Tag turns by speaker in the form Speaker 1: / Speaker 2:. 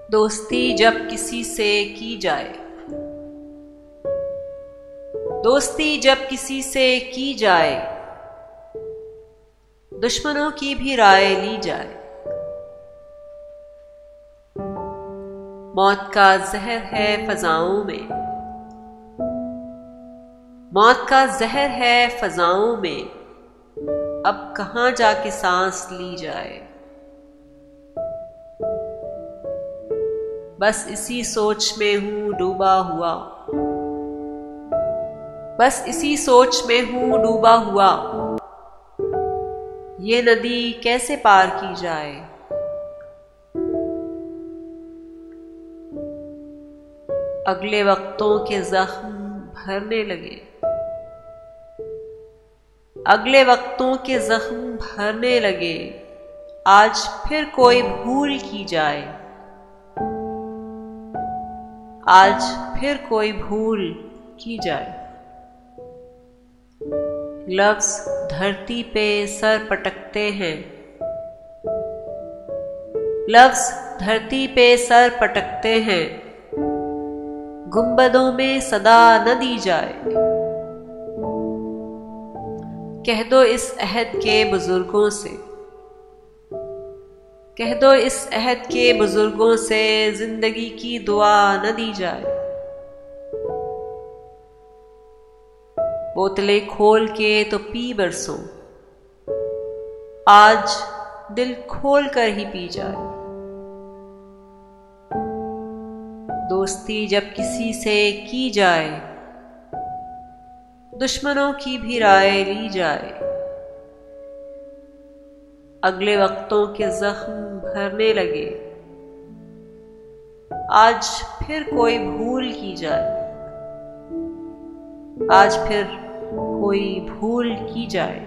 Speaker 1: दोस्ती जब किसी से की जाए, दोस्ती जब किसी से की जाए, दुश्मनों की भी राय ली जाए। मौत का जहर है फजाओं में, मौत का जहर है फजाओं में, अब कहाँ जाके सांस ली जाए। बस इसी सोच में हूं डूबा हुआ, बस इसी सोच में हूं डूबा हुआ, ये नदी कैसे पार की जाए। अगले वक्तों के जख्म भरने लगे, अगले वक्तों के जख्म भरने लगे, आज फिर कोई भूल की जाए, आज फिर कोई भूल की जाए। लफ्ज धरती पे सर पटकते हैं, लफ्ज धरती पे सर पटकते हैं, गुंबदों में सदा न दी जाए। कह दो इस अहद के बुजुर्गों से, कह दो इस अहद के बुजुर्गों से, जिंदगी की दुआ न दी जाए। बोतलें खोल के तो पी बरसों, आज दिल खोल कर ही पी जाए। दोस्ती जब किसी से की जाए, दुश्मनों की भी राय ली जाए। अगले वक्तों के जख्म भरने लगे, आज फिर कोई भूल की जाए, आज फिर कोई भूल की जाए।